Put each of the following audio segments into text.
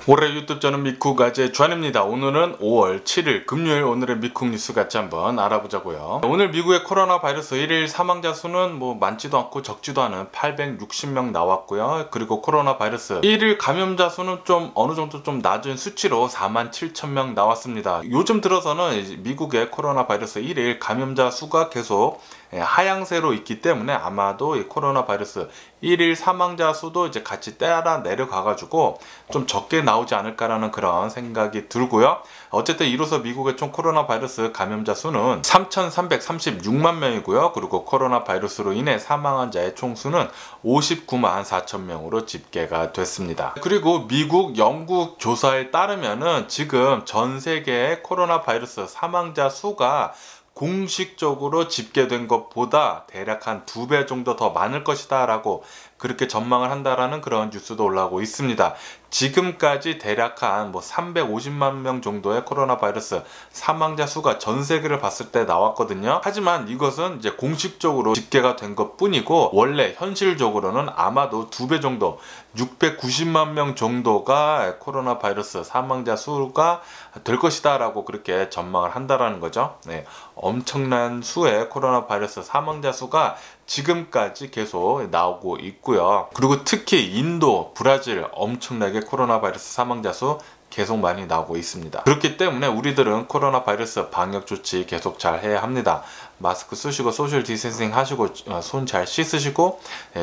올해 유튜브 저는 미쿡아재 주한입니다. 오늘은 5월 7일 금요일 오늘의 미쿡 뉴스 같이 한번 알아보자고요. 오늘 미국의 코로나 바이러스 1일 사망자 수는 많지도 않고 적지도 않은 860명 나왔고요. 그리고 코로나 바이러스 1일 감염자 수는 좀 어느 정도 좀 낮은 수치로 47,000명 나왔습니다. 요즘 들어서는 미국의 코로나 바이러스 1일 감염자 수가 계속 하향세로 있기 때문에 아마도 이 코로나 바이러스 1일 사망자 수도 이제 같이 따라 내려가가지고 좀 적게 나오지 않을까라는 그런 생각이 들고요. 어쨌든 이로써 미국의 총 코로나 바이러스 감염자 수는 3,336만 명이고요. 그리고 코로나 바이러스로 인해 사망한 자의 총수는 59만 4천 명으로 집계가 됐습니다. 그리고 미국, 영국 조사에 따르면은 지금 전 세계의 코로나 바이러스 사망자 수가 공식적으로 집계된 것보다 대략 한 2배 정도 더 많을 것이다 라고 그렇게 전망을 한다라는 그런 뉴스도 올라오고 있습니다. 지금까지 대략 한 350만 명 정도의 코로나 바이러스 사망자 수가 전 세계를 봤을 때 나왔거든요. 하지만 이것은 이제 공식적으로 집계가 된 것 뿐이고 원래 현실적으로는 아마도 2배 정도 690만 명 정도가 코로나 바이러스 사망자 수가 될 것이다 라고 그렇게 전망을 한다라는 거죠. 네, 엄청난 수의 코로나 바이러스 사망자 수가 지금까지 계속 나오고 있고요. 그리고 특히 인도, 브라질 엄청나게 코로나 바이러스 사망자 수 계속 많이 나오고 있습니다. 그렇기 때문에 우리들은 코로나 바이러스 방역 조치 계속 잘 해야 합니다. 마스크 쓰시고 소셜 디스텐싱 하시고 손 잘 씻으시고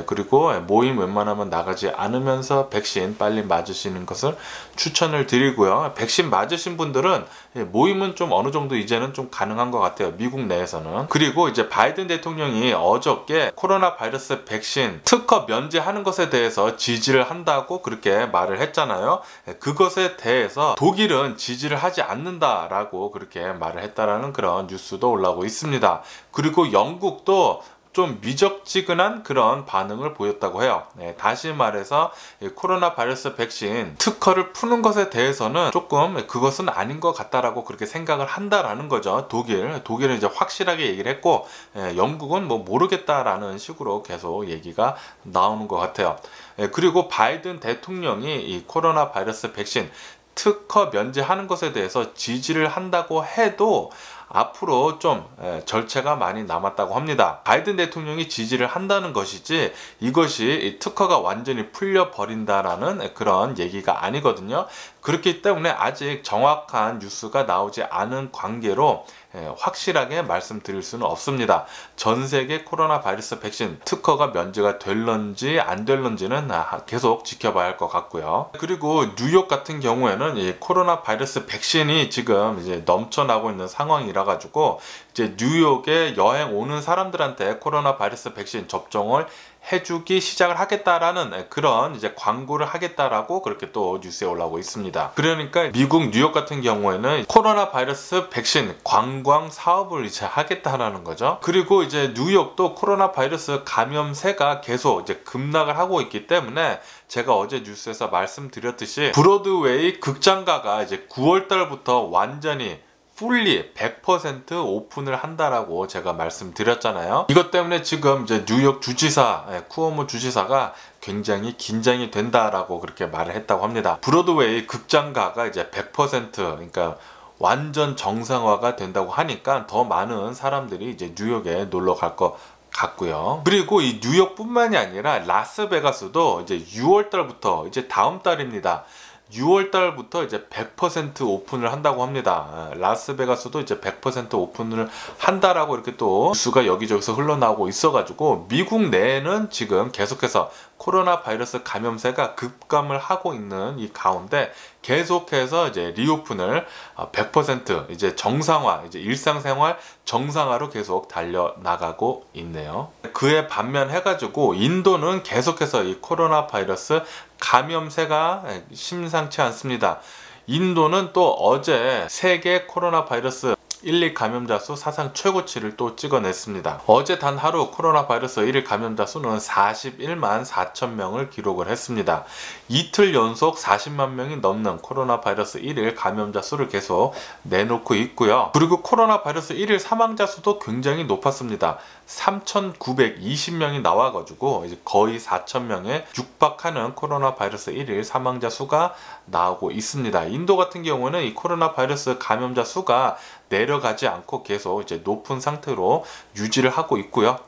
그리고 모임 웬만하면 나가지 않으면서 백신 빨리 맞으시는 것을 추천을 드리고요. 백신 맞으신 분들은 모임은 좀 어느 정도 이제는 좀 가능한 것 같아요. 미국 내에서는. 그리고 이제 바이든 대통령이 어저께 코로나 바이러스 백신 특허 면제하는 것에 대해서 지지를 한다고 그렇게 말을 했잖아요. 그것에 대해서 독일은 지지를 하지 않는다라고 그렇게 말을 했다라는 그런 뉴스도 올라오고 있습니다. 그리고 영국도 좀 미적지근한 그런 반응을 보였다고 해요. 다시 말해서 코로나 바이러스 백신 특허를 푸는 것에 대해서는 조금 그것은 아닌 것 같다라고 그렇게 생각을 한다라는 거죠. 독일은 이제 확실하게 얘기를 했고 영국은 모르겠다라는 식으로 계속 얘기가 나오는 것 같아요. 그리고 바이든 대통령이 이 코로나 바이러스 백신 특허 면제하는 것에 대해서 지지를 한다고 해도 앞으로 좀 절차가 많이 남았다고 합니다. 바이든 대통령이 지지를 한다는 것이지 이것이 특허가 완전히 풀려버린다라는 그런 얘기가 아니거든요. 그렇기 때문에 아직 정확한 뉴스가 나오지 않은 관계로 확실하게 말씀드릴 수는 없습니다. 전 세계 코로나 바이러스 백신 특허가 면제가 될런지 안 될런지는 계속 지켜봐야 할 것 같고요. 그리고 뉴욕 같은 경우에는 이 코로나 바이러스 백신이 지금 이제 넘쳐나고 있는 상황이라 가지고 이제 뉴욕에 여행 오는 사람들한테 코로나 바이러스 백신 접종을 해주기 시작을 하겠다라는 그런 이제 광고를 하겠다라고 그렇게 또 뉴스에 올라오고 있습니다. 그러니까 미국 뉴욕 같은 경우에는 코로나 바이러스 백신 관광 사업을 이제 하겠다라는 거죠. 그리고 이제 뉴욕도 코로나 바이러스 감염세가 계속 이제 급락을 하고 있기 때문에 제가 어제 뉴스에서 말씀드렸듯이 브로드웨이 극장가가 이제 9월 달부터 완전히 풀리 100% 오픈을 한다라고 제가 말씀드렸잖아요. 이것 때문에 지금 이제 뉴욕 주지사 쿠오모 주지사가 굉장히 긴장이 된다라고 그렇게 말을 했다고 합니다. 브로드웨이 극장가가 이제 100% 그러니까 완전 정상화가 된다고 하니까 더 많은 사람들이 이제 뉴욕에 놀러 갈 것 같고요. 그리고 이 뉴욕뿐만이 아니라 라스베가스도 이제 6월 달부터 이제 다음 달입니다. 6월 달부터 이제 100% 오픈을 한다고 합니다. 라스베가스도 이제 100% 오픈을 한다라고 이렇게 또 뉴스가 여기저기서 흘러나오고 있어가지고 미국 내에는 지금 계속해서 코로나 바이러스 감염세가 급감을 하고 있는 이 가운데 계속해서 이제 리오픈을 100% 이제 정상화, 이제 일상생활 정상화로 계속 달려나가고 있네요. 그에 반면해가지고 인도는 계속해서 이 코로나 바이러스 감염세가 심상치 않습니다. 인도는 또 어제 세계 코로나 바이러스 1일 감염자 수 사상 최고치를 또 찍어냈습니다. 어제 단 하루 코로나 바이러스 1일 감염자 수는 41만 4천 명을 기록을 했습니다. 이틀 연속 40만 명이 넘는 코로나 바이러스 1일 감염자 수를 계속 내놓고 있고요. 그리고 코로나 바이러스 1일 사망자 수도 굉장히 높았습니다. 3,920명이 나와가지고 이제 거의 4,000명에 육박하는 코로나 바이러스 1일 사망자 수가 나오고 있습니다. 인도 같은 경우는 이 코로나 바이러스 감염자 수가 내려가지 않고 계속 이제 높은 상태로 유지를 하고 있고요.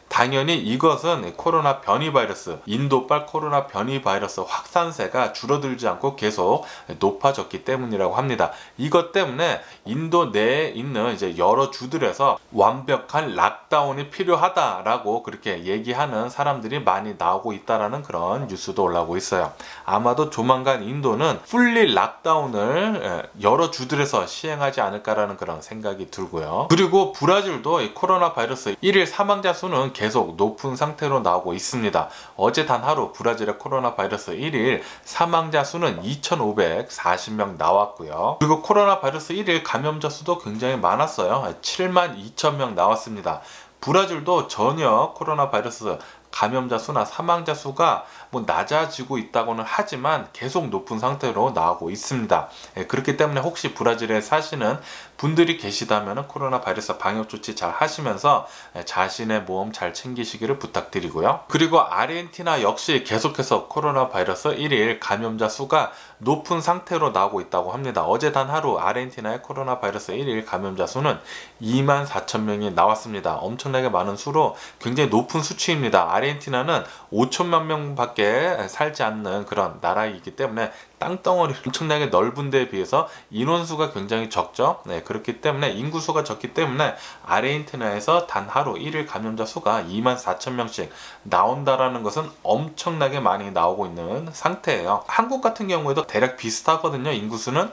당연히 이것은 코로나 변이 바이러스, 인도발 코로나 변이 바이러스 확산세가 줄어들지 않고 계속 높아졌기 때문이라고 합니다. 이것 때문에 인도 내에 있는 이제 여러 주들에서 완벽한 락다운이 필요하다라고 그렇게 얘기하는 사람들이 많이 나오고 있다라는 그런 뉴스도 올라오고 있어요. 아마도 조만간 인도는 풀리 락다운을 여러 주들에서 시행하지 않을까라는 그런 생각이 들고요. 그리고 브라질도 이 코로나 바이러스 1일 사망자 수는 계속 높은 상태로 나오고 있습니다. 어제 단 하루 브라질의 코로나 바이러스 1일 사망자 수는 2,540명 나왔고요. 그리고 코로나 바이러스 1일 감염자 수도 굉장히 많았어요. 7만 2천 명 나왔습니다. 브라질도 전혀 코로나 바이러스 감염자 수나 사망자 수가 뭐 낮아지고 있다고는 하지만 계속 높은 상태로 나오고 있습니다. 그렇기 때문에 혹시 브라질에 사시는 분들이 계시다면 코로나 바이러스 방역 조치 잘 하시면서 자신의 몸 잘 챙기시기를 부탁드리고요. 그리고 아르헨티나 역시 계속해서 코로나 바이러스 1일 감염자 수가 높은 상태로 나오고 있다고 합니다. 어제 단 하루 아르헨티나의 코로나 바이러스 1일 감염자 수는 2만 4천 명이 나왔습니다. 엄청나게 많은 수로 굉장히 높은 수치입니다. 아르헨티나는 5천만 명밖에 살지 않는 그런 나라이기 때문에 땅덩어리 엄청나게 넓은 데에 비해서 인원수가 굉장히 적죠. 그렇기 때문에 인구수가 적기 때문에 아르헨티나에서 단 하루 1일 감염자 수가 2만 4천 명씩 나온다라는 것은 엄청나게 많이 나오고 있는 상태예요. 한국 같은 경우에도 대략 비슷하거든요. 인구수는.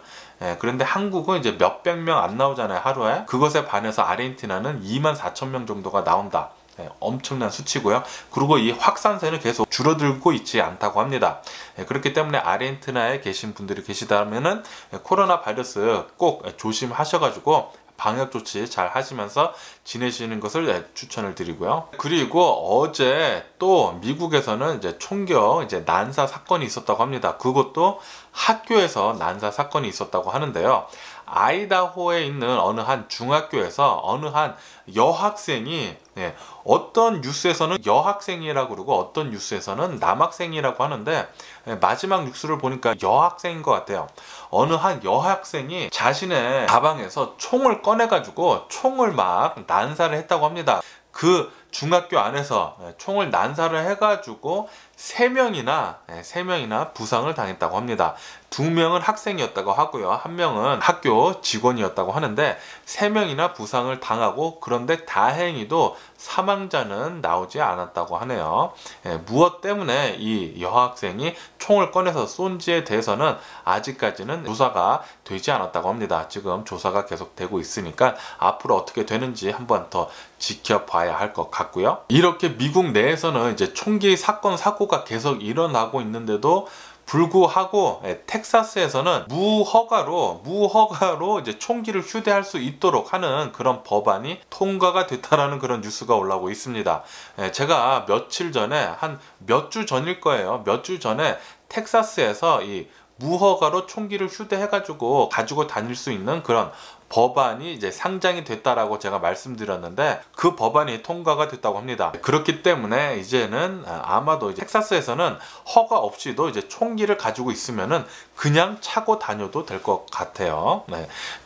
그런데 한국은 이제 몇백 명 안 나오잖아요, 하루에. 그것에 반해서 아르헨티나는 2만 4천 명 정도가 나온다. 엄청난 수치고요. 그리고 이 확산세는 계속 줄어들고 있지 않다고 합니다. 그렇기 때문에 아르헨티나에 계신 분들이 계시다면은 코로나 바이러스 꼭 조심하셔가지고 방역 조치 잘 하시면서 지내시는 것을 추천을 드리고요. 그리고 어제 또 미국에서는 이제 총격 난사 사건이 있었다고 합니다. 그것도 학교에서 난사 사건이 있었다고 하는데요. 아이다호에 있는 어느 한 중학교에서 어느 한 여학생이 어떤 뉴스에서는 여학생이라고 그러고 어떤 뉴스에서는 남학생이라고 하는데 마지막 뉴스를 보니까 여학생인 것 같아요. 어느 한 여학생이 자신의 가방에서 총을 꺼내가지고 총을 막 난사를 했다고 합니다. 그 중학교 안에서 총을 난사를 해가지고 3명이나 부상을 당했다고 합니다. 2명은 학생이었다고 하고요. 1명은 학교 직원이었다고 하는데 3명이나 부상을 당하고 그런데 다행히도 사망자는 나오지 않았다고 하네요. 무엇 때문에 이 여학생이 총을 꺼내서 쏜지에 대해서는 아직까지는 조사가 되지 않았다고 합니다. 지금 조사가 계속되고 있으니까 앞으로 어떻게 되는지 한번 더 지켜봐야 할 것 같고요. 이렇게 미국 내에서는 이제 총기 사건 사고가 계속 일어나고 있는데도 불구하고 텍사스에서는 무허가로 이제 총기를 휴대할 수 있도록 하는 그런 법안이 통과가 됐다라는 그런 뉴스가 올라오고 있습니다. 제가 며칠 전에 한 몇 주 전일 거예요. 몇 주 전에 텍사스에서 이 무허가로 총기를 휴대해가지고 가지고 다닐 수 있는 그런 법안이 이제 상장이 됐다라고 제가 말씀드렸는데 그 법안이 통과가 됐다고 합니다. 그렇기 때문에 이제는 아마도 이제 텍사스에서는 허가 없이도 이제 총기를 가지고 있으면은 그냥 차고 다녀도 될 것 같아요.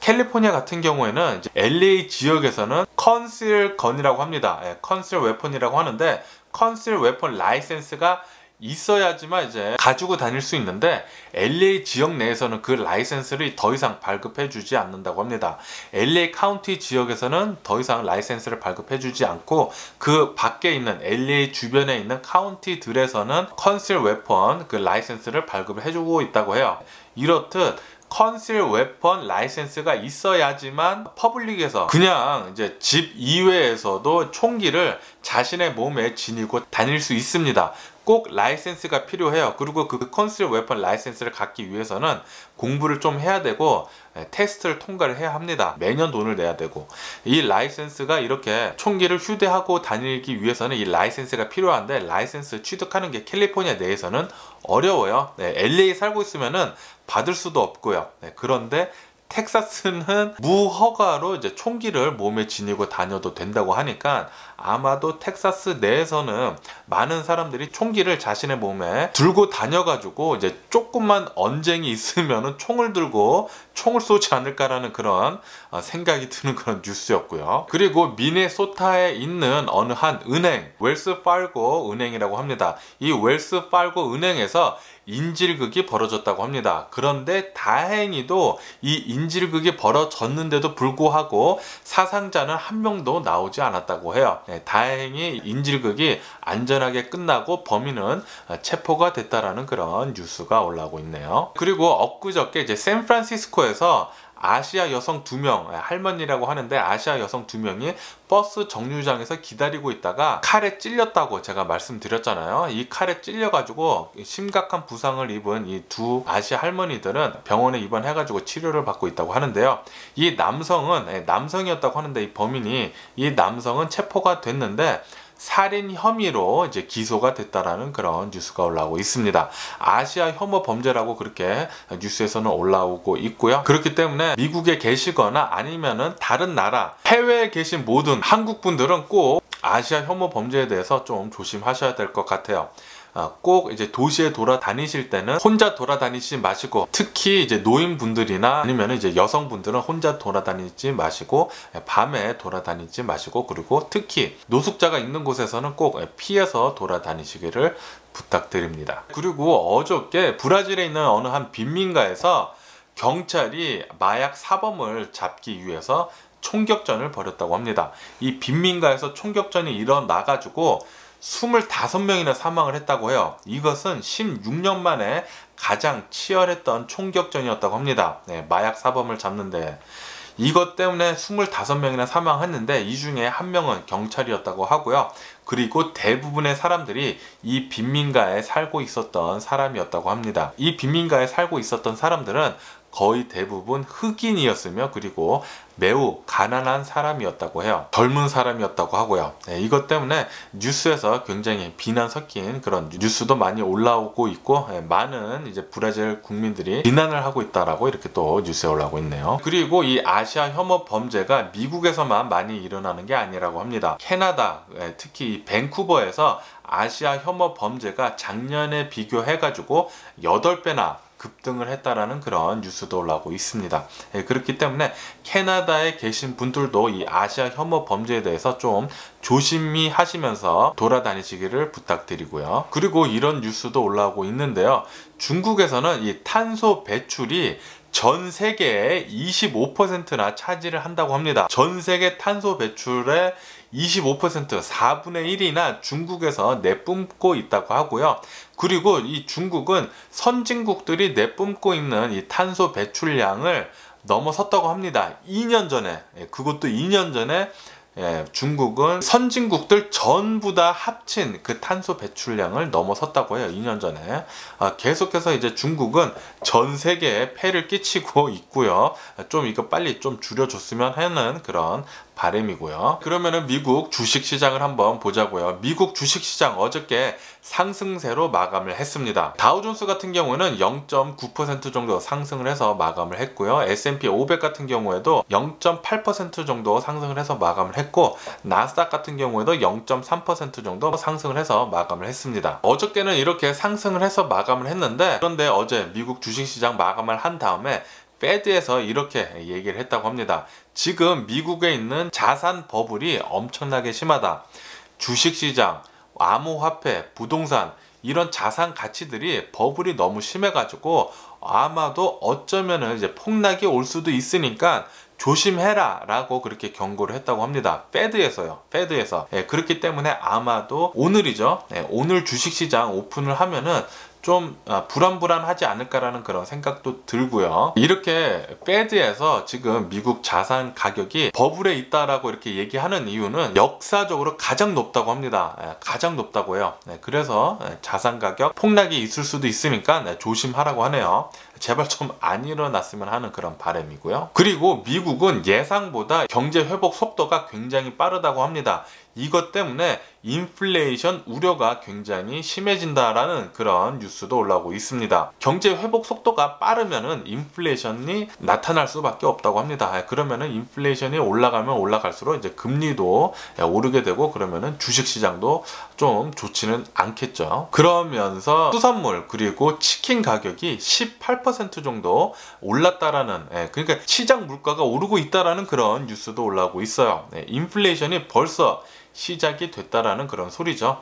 캘리포니아 같은 경우에는 이제 LA 지역에서는 컨실 건이라고 합니다. 컨실 웨폰이라고 하는데 컨실 웨폰 라이센스가 있어야지만 이제 가지고 다닐 수 있는데 LA 지역 내에서는 그 라이센스를 더 이상 발급해 주지 않는다고 합니다. LA 카운티 지역에서는 더 이상 라이센스를 발급해 주지 않고 그 밖에 있는 LA 주변에 있는 카운티들에서는 컨실 웨폰 그 라이센스를 발급해 주고 있다고 해요. 이렇듯 컨실 웨폰 라이센스가 있어야지만 퍼블릭에서 그냥 이제 집 이외에서도 총기를 자신의 몸에 지니고 다닐 수 있습니다. 꼭 라이센스가 필요해요. 그리고 그 컨실드 웨폰 라이센스를 갖기 위해서는 공부를 좀 해야 되고 테스트를 통과를 해야 합니다. 매년 돈을 내야 되고, 이 라이센스가 이렇게 총기를 휴대하고 다니기 위해서는 이 라이센스가 필요한데, 라이센스 취득하는 게 캘리포니아 내에서는 어려워요. LA에 살고 있으면은 받을 수도 없고요. 그런데 텍사스는 무허가로 이제 총기를 몸에 지니고 다녀도 된다고 하니까 아마도 텍사스 내에서는 많은 사람들이 총기를 자신의 몸에 들고 다녀가지고 이제 조금만 언쟁이 있으면은 총을 들고 총을 쏘지 않을까라는 그런 생각이 드는 그런 뉴스였고요. 그리고 미네소타에 있는 어느 한 은행, 웰스 팔고 은행이라고 합니다. 이 웰스 팔고 은행에서 인질극이 벌어졌다고 합니다. 그런데 다행히도 이 인질극이 벌어졌는데도 불구하고 사상자는 한 명도 나오지 않았다고 해요. 다행히 인질극이 안전하게 끝나고 범인은 체포가 됐다라는 그런 뉴스가 올라오고 있네요. 그리고 엊그저께 이제 샌프란시스코에서 아시아 여성 2명, 할머니라고 하는데 아시아 여성 2명이 버스 정류장에서 기다리고 있다가 칼에 찔렸다고 제가 말씀드렸잖아요. 이 칼에 찔려가지고 심각한 부상을 입은 이 두 아시아 할머니들은 병원에 입원해가지고 치료를 받고 있다고 하는데요. 이 남성은 남성이었다고 하는데 이 범인이, 이 남성은 체포가 됐는데 살인 혐의로 이제 기소가 됐다라는 그런 뉴스가 올라오고 있습니다. 아시아 혐오 범죄라고 그렇게 뉴스에서는 올라오고 있고요. 그렇기 때문에 미국에 계시거나 아니면은 다른 나라, 해외에 계신 모든 한국 분들은 꼭 아시아 혐오 범죄에 대해서 좀 조심하셔야 될 것 같아요. 꼭 이제 도시에 돌아다니실 때는 혼자 돌아다니지 마시고, 특히 이제 노인분들이나 아니면 이제 여성분들은 혼자 돌아다니지 마시고 밤에 돌아다니지 마시고, 그리고 특히 노숙자가 있는 곳에서는 꼭 피해서 돌아다니시기를 부탁드립니다. 그리고 어저께 브라질에 있는 어느 한 빈민가에서 경찰이 마약 사범을 잡기 위해서 총격전을 벌였다고 합니다. 이 빈민가에서 총격전이 일어나가지고 25명이나 사망을 했다고 해요. 이것은 16년 만에 가장 치열했던 총격전이었다고 합니다. 마약 사범을 잡는데 이것 때문에 25명이나 사망했는데 이 중에 한 명은 경찰이었다고 하고요. 그리고 대부분의 사람들이 이 빈민가에 살고 있었던 사람이었다고 합니다. 이 빈민가에 살고 있었던 사람들은 거의 대부분 흑인이었으며, 그리고 매우 가난한 사람이었다고 해요. 젊은 사람이었다고 하고요. 이것 때문에 뉴스에서 굉장히 비난 섞인 그런 뉴스도 많이 올라오고 있고, 많은 이제 브라질 국민들이 비난을 하고 있다라고 이렇게 또 뉴스에 올라오고 있네요. 그리고 이 아시아 혐오 범죄가 미국에서만 많이 일어나는 게 아니라고 합니다. 캐나다, 특히 이 밴쿠버에서 아시아 혐오 범죄가 작년에 비교해가지고 8배나 급등을 했다라는 그런 뉴스도 올라오고 있습니다. 그렇기 때문에 캐나다에 계신 분들도 이 아시아 혐오 범죄에 대해서 좀 조심히 하시면서 돌아다니시기를 부탁드리고요. 그리고 이런 뉴스도 올라오고 있는데요. 중국에서는 이 탄소 배출이 전 세계의 25%나 차지를 한다고 합니다. 전 세계 탄소 배출의 25%, 4분의 1이나 중국에서 내뿜고 있다고 하고요. 그리고 이 중국은 선진국들이 내뿜고 있는 이 탄소 배출량을 넘어섰다고 합니다. 2년 전에, 그것도 2년 전에 중국은 선진국들 전부 다 합친 그 탄소 배출량을 넘어섰다고 해요. 2년 전에. 계속해서 이제 중국은 전 세계에 폐를 끼치고 있고요. 좀 이거 빨리 좀 줄여줬으면 하는 그런 바람이고요. 그러면은 미국 주식시장을 한번 보자고요. 미국 주식시장 어저께 상승세로 마감을 했습니다. 다우존스 같은 경우는 0.9% 정도 상승을 해서 마감을 했고요. S&P 500 같은 경우에도 0.8% 정도 상승을 해서 마감을 했고, 나스닥 같은 경우에도 0.3% 정도 상승을 해서 마감을 했습니다. 어저께는 이렇게 상승을 해서 마감을 했는데, 그런데 어제 미국 주식시장 마감을 한 다음에 페드에서 이렇게 얘기를 했다고 합니다. 지금 미국에 있는 자산 버블이 엄청나게 심하다. 주식시장, 암호화폐, 부동산, 이런 자산 가치들이 버블이 너무 심해가지고 아마도 어쩌면은 이제 폭락이 올 수도 있으니까 조심해라 라고 그렇게 경고를 했다고 합니다. 페드에서요. 그렇기 때문에 아마도 오늘이죠. 오늘 주식시장 오픈을 하면은 좀 불안불안하지 않을까라는 그런 생각도 들고요. 이렇게 페드에서 지금 미국 자산 가격이 버블에 있다라고 이렇게 얘기하는 이유는 역사적으로 가장 높다고 합니다. 가장 높다고 해요. 그래서 자산 가격 폭락이 있을 수도 있으니까 조심하라고 하네요. 제발 좀 안 일어났으면 하는 그런 바람이고요. 그리고 미국은 예상보다 경제 회복 속도가 굉장히 빠르다고 합니다. 이것 때문에 인플레이션 우려가 굉장히 심해진다라는 그런 뉴스도 올라오고 있습니다. 경제 회복 속도가 빠르면은 인플레이션이 나타날 수밖에 없다고 합니다. 그러면은 인플레이션이 올라가면 올라갈수록 이제 금리도 오르게 되고, 그러면은 주식 시장도 좀 좋지는 않겠죠. 그러면서 수산물 그리고 치킨 가격이 18% 정도 올랐다라는, 그러니까 시장 물가가 오르고 있다라는 그런 뉴스도 올라오고 있어요. 인플레이션이 벌써 시작이 됐다라는 그런 소리죠.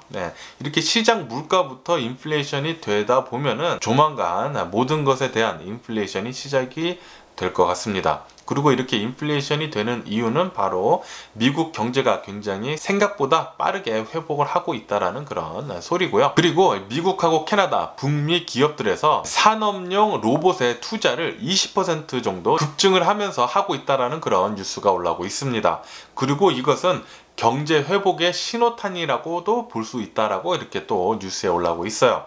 이렇게 시장 물가부터 인플레이션이 되다 보면은 조만간 모든 것에 대한 인플레이션이 시작이 될 것 같습니다. 그리고 이렇게 인플레이션이 되는 이유는 바로 미국 경제가 굉장히 생각보다 빠르게 회복을 하고 있다라는 그런 소리고요. 그리고 미국하고 캐나다, 북미 기업들에서 산업용 로봇의 투자를 20% 정도 급증을 하면서 하고 있다라는 그런 뉴스가 올라오고 있습니다. 그리고 이것은 경제 회복의 신호탄이라고도 볼 수 있다라고 이렇게 또 뉴스에 올라오고 있어요.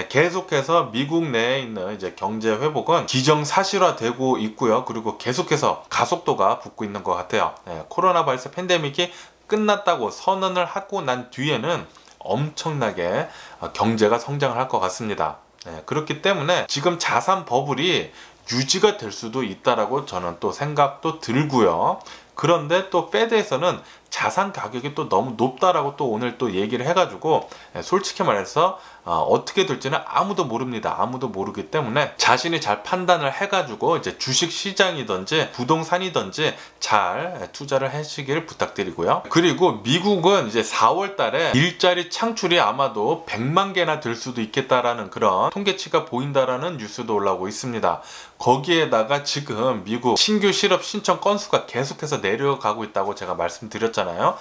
계속해서 미국 내에 있는 이제 경제 회복은 기정사실화되고 있고요. 그리고 계속해서 가속도가 붙고 있는 것 같아요. 코로나 바이러스 팬데믹이 끝났다고 선언을 하고 난 뒤에는 엄청나게 경제가 성장을 할 것 같습니다. 그렇기 때문에 지금 자산 버블이 유지가 될 수도 있다라고 저는 또 생각도 들고요. 그런데 또 페드에서는 자산 가격이 또 너무 높다라고 또 오늘 또 얘기를 해가지고, 솔직히 말해서 어떻게 될지는 아무도 모릅니다. 아무도 모르기 때문에 자신이 잘 판단을 해가지고 이제 주식 시장이든지 부동산이든지 잘 투자를 하시길 부탁드리고요. 그리고 미국은 이제 4월 달에 일자리 창출이 아마도 100만 개나 될 수도 있겠다라는 그런 통계치가 보인다라는 뉴스도 올라오고 있습니다. 거기에다가 지금 미국 신규 실업 신청 건수가 계속해서 내려가고 있다고 제가 말씀드렸잖아요.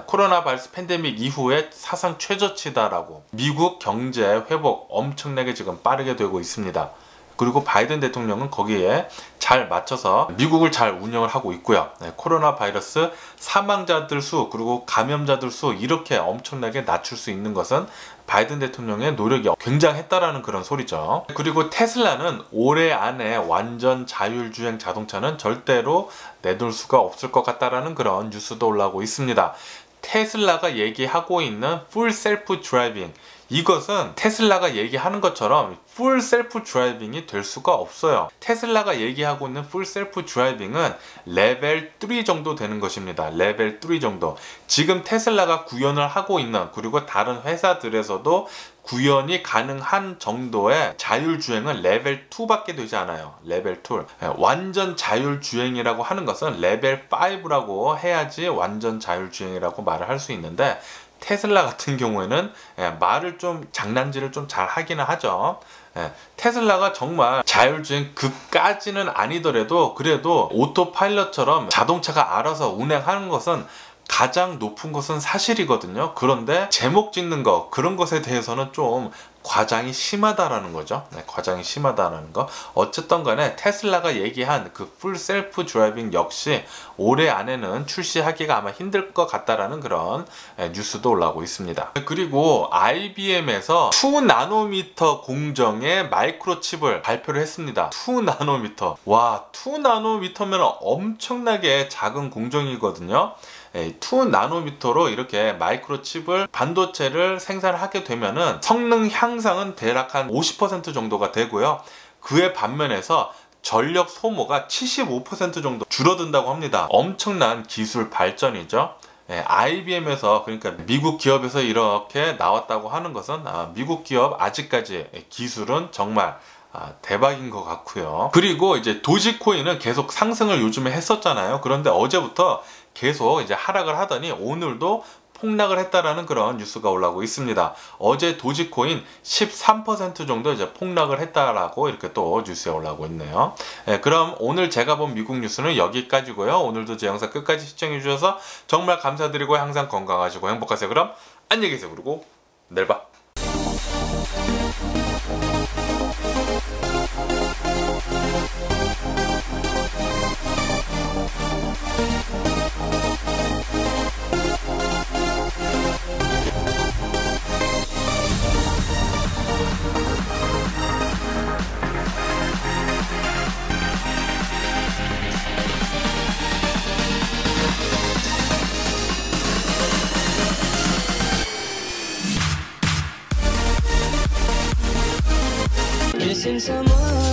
코로나 바이러스 팬데믹 이후에 사상 최저치다라고. 미국 경제 회복 엄청나게 지금 빠르게 되고 있습니다. 그리고 바이든 대통령은 거기에 잘 맞춰서 미국을 잘 운영을 하고 있고요. 코로나 바이러스 사망자들 수 그리고 감염자들 수 이렇게 엄청나게 낮출 수 있는 것은 바이든 대통령의 노력이 굉장했다라는 그런 소리죠. 그리고 테슬라는 올해 안에 완전 자율주행 자동차는 절대로 내놓을 수가 없을 것 같다라는 그런 뉴스도 올라오고 있습니다. 테슬라가 얘기하고 있는 풀 셀프 드라이빙, 이것은 테슬라가 얘기하는 것처럼 풀 셀프 드라이빙이 될 수가 없어요. 테슬라가 얘기하고 있는 풀 셀프 드라이빙은 레벨 3 정도 되는 것입니다. 레벨 3 정도. 지금 테슬라가 구현을 하고 있는, 그리고 다른 회사들에서도 구현이 가능한 정도의 자율주행은 레벨 2밖에 되지 않아요. 레벨 2. 완전 자율주행이라고 하는 것은 레벨 5라고 해야지 완전 자율주행이라고 말을 할 수 있는데, 테슬라 같은 경우에는 말을 좀 장난질을 좀 잘 하기는 하죠. 테슬라가 정말 자율주행급까지는 아니더라도 그래도 오토파일럿처럼 자동차가 알아서 운행하는 것은 가장 높은 것은 사실이거든요. 그런데 제목 짓는 거, 그런 것에 대해서는 좀 과장이 심하다라는 거죠. 과장이 심하다라는 거. 어쨌든 간에 테슬라가 얘기한 그 풀 셀프 드라이빙 역시 올해 안에는 출시하기가 아마 힘들 것 같다라는 그런 뉴스도 올라오고 있습니다. 그리고 IBM에서 2나노미터 공정의 마이크로칩을 발표를 했습니다. 2나노미터. 와, 2나노미터면 엄청나게 작은 공정이거든요. 2나노미터로 이렇게 마이크로칩을 반도체를 생산하게 되면은 성능 향상은 대략 한 50% 정도가 되고요. 그에 반면에서 전력 소모가 75% 정도 줄어든다고 합니다. 엄청난 기술 발전이죠. IBM에서, 그러니까 미국 기업에서 이렇게 나왔다고 하는 것은 미국 기업 아직까지 기술은 정말 대박인 것 같고요. 그리고 이제 도지코인은 계속 상승을 요즘에 했었잖아요. 그런데 어제부터 계속 이제 하락을 하더니 오늘도 폭락을 했다라는 그런 뉴스가 올라오고 있습니다. 어제 도지코인 13% 정도 이제 폭락을 했다라고 이렇게 또 뉴스에 올라오고 있네요. 그럼 오늘 제가 본 미국 뉴스는 여기까지고요. 오늘도 제 영상 끝까지 시청해 주셔서 정말 감사드리고 항상 건강하시고 행복하세요. 그럼 안녕히 계세요. 그리고 내일 봐. missing someone.